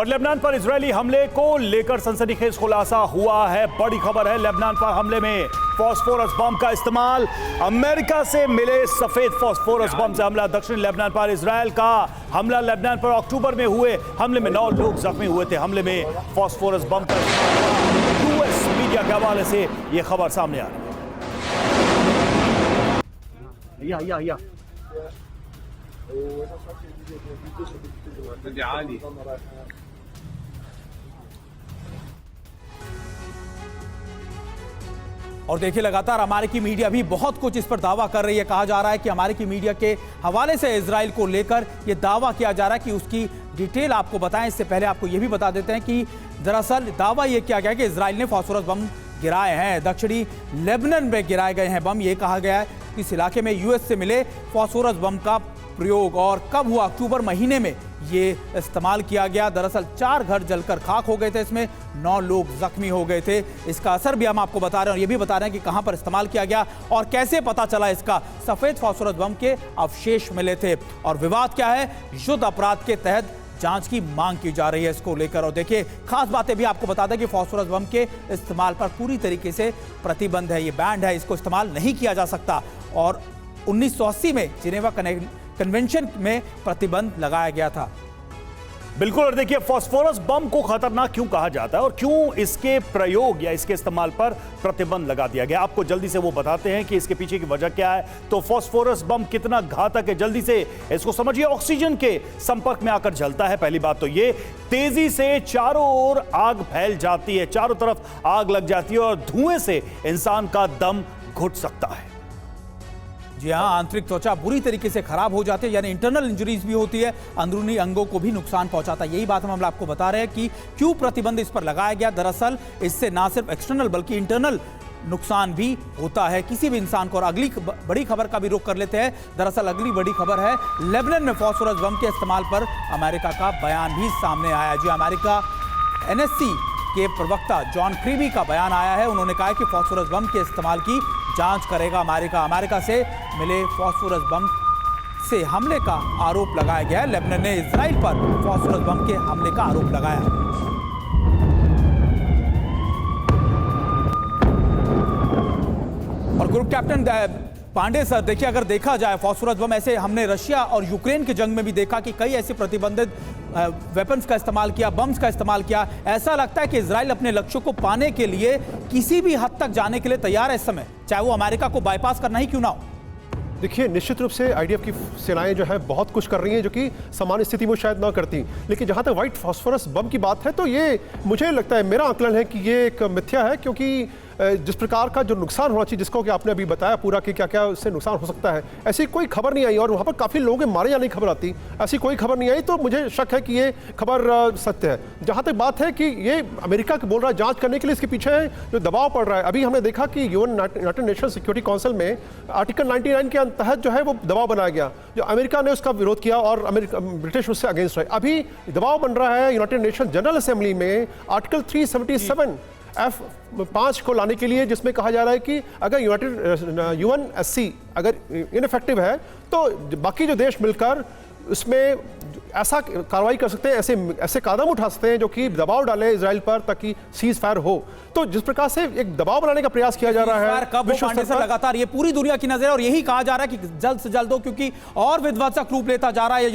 और लेबनान पर इजरायली हमले को लेकर सनसनीखेज खुलासा हुआ है। बड़ी खबर है, लेबनान पर हमले में फास्फोरस बम का इस्तेमाल। अमेरिका से मिले सफेद फास्फोरस बम से हमला। दक्षिण लेबनान पर इजरायल का हमला। लेबनान पर अक्टूबर में हुए हमले में 9 लोग जख्मी हुए थे। हमले में फास्फोरस बम का इस्तेमाल। यूएस मीडिया के हवाले से यह खबर सामने आ रही है। और देखिए, लगातार अमेरिकी मीडिया भी बहुत कुछ इस पर दावा कर रही है। कहा जा रहा है कि अमेरिकी मीडिया के हवाले से इजराइल को लेकर यह दावा किया जा रहा है कि उसकी डिटेल आपको बताएं। इससे पहले आपको यह भी बता देते हैं कि दरअसल दावा यह किया गया कि इजराइल ने फास्फोरस बम गिराए हैं। दक्षिणी लेबनान में गिराए गए हैं बम। यह कहा गया है कि इस इलाके में यूएस से मिले फास्फोरस बम का प्रयोग और कब हुआ, अक्टूबर महीने में ये इस्तेमाल किया गया। दरअसल 4 घर जलकर खाक हो गए थे, इसमें 9 लोग जख्मी हो गए थे। इसका असर भी हम आपको बता रहे हैं और ये भी बता रहे हैं कि कहां पर इस्तेमाल किया गया और कैसे पता चला इसका। सफेद फास्फोरस बम के अवशेष मिले थे और विवाद क्या है, युद्ध अपराध के तहत जांच की मांग की जा रही है इसको लेकर। और देखिए, खास बातें भी आपको बता दें कि फास्फोरस बम के इस्तेमाल पर पूरी तरीके से प्रतिबंध है, ये बैंड है, इसको इस्तेमाल नहीं किया जा सकता। और 1980 में जिनेवा कन्वेंशन में प्रतिबंध लगाया गया था। बिल्कुल। और देखिए, फास्फोरस बम को खतरनाक क्यों कहा जाता है और क्यों इसके प्रयोग या इसके इस्तेमाल पर प्रतिबंध लगा दिया गया, आपको जल्दी से वो बताते हैं कि इसके पीछे की वजह क्या है। तो फास्फोरस बम कितना घातक है, जल्दी से इसको समझिए। ऑक्सीजन के संपर्क में आकर जलता है, पहली बात तो ये। तेजी से चारों ओर आग फैल जाती है, चारों तरफ आग लग जाती है और धुएं से इंसान का दम घुट सकता है। जी हाँ, आंतरिक त्वचा बुरी तरीके से खराब हो जाती है, यानी इंटरनल इंजरीज भी होती है, अंदरूनी अंगों को भी नुकसान पहुंचाता है। यही बात हम आपको बता रहे हैं कि क्यों प्रतिबंध इस पर लगाया गया। दरअसल इससे ना सिर्फ एक्सटर्नल बल्कि इंटरनल नुकसान भी होता है किसी भी इंसान को। और अगली बड़ी खबर का भी रुख कर लेते हैं। दरअसल अगली बड़ी खबर है, लेबनान में फास्फोरस बम के इस्तेमाल पर अमेरिका का बयान भी सामने आया। जी, अमेरिका NSC के प्रवक्ता जॉन क्रीबी का बयान आया है। उन्होंने कहा कि फास्फोरस बम के इस्तेमाल की जांच करेगा अमेरिका। अमेरिका से मिले फास्फोरस बम से हमले का आरोप लगाया गया है। लेबनान ने इजराइल पर फास्फोरस बम के हमले का आरोप लगाया। और ग्रुप कैप्टन पांडे सर, देखिए, अगर देखा जाए फास्फोरस बम, ऐसे हमने रशिया और यूक्रेन की जंग में भी देखा कि कई ऐसे प्रतिबंधित वेपन्स का इस्तेमाल किया, बम्स का इस्तेमाल किया। ऐसा लगता है कि इजराइल अपने लक्ष्यों को पाने के लिए किसी भी हद तक जाने के लिए तैयार है इस समय, चाहे वो अमेरिका को बाईपास करना ही क्यों ना हो। देखिए, निश्चित रूप से IDF की सेनाएं जो है बहुत कुछ कर रही हैं जो कि सामान्य स्थिति में शायद ना करती। लेकिन जहां तक व्हाइट फास्फोरस बम की बात है तो ये मुझे लगता है, मेरा आकलन है कि ये एक मिथ्या है, क्योंकि जिस प्रकार का जो नुकसान होना चाहिए, जिसको कि आपने अभी बताया पूरा कि क्या क्या उससे नुकसान हो सकता है, ऐसी कोई खबर नहीं आई। और वहाँ पर काफ़ी लोगों के मारे जाने की खबर आती, ऐसी कोई खबर नहीं आई। तो मुझे शक है कि ये खबर सत्य है। जहाँ तक बात है कि ये अमेरिका बोल रहा है जांच करने के लिए, इसके पीछे जो दबाव पड़ रहा है, अभी हमने देखा कि यूनाइटेड नेशन सिक्योरिटी काउंसिल में आर्टिकल 99 के तहत जो है वो दबाव बनाया गया, जो अमेरिका ने उसका विरोध किया और ब्रिटिश उससे अगेंस्ट रहे। अभी दबाव बन रहा है यूनाइटेड नेशन जनरल असेंबली में आर्टिकल 377 F5 को लाने के लिए, जिसमें कहा जा रहा है कि अगर UNSC अगर इनफेक्टिव है तो बाकी जो देश मिलकर उसमें ऐसा कार्रवाई कर सकते हैं, ऐसे कदम उठा सकते हैं जो कि दबाव डालें इजराइल पर ताकि सीज फायर हो। तो जिस प्रकार से एक दबाव बनाने का प्रयास किया जा रहा है, कब पांडे सर, लगातार ये पूरी दुनिया की नजर है और यही कहा जा रहा है कि जल्द से जल्द हो, क्योंकि और विध्वंसक रूप लेता जा रहा है।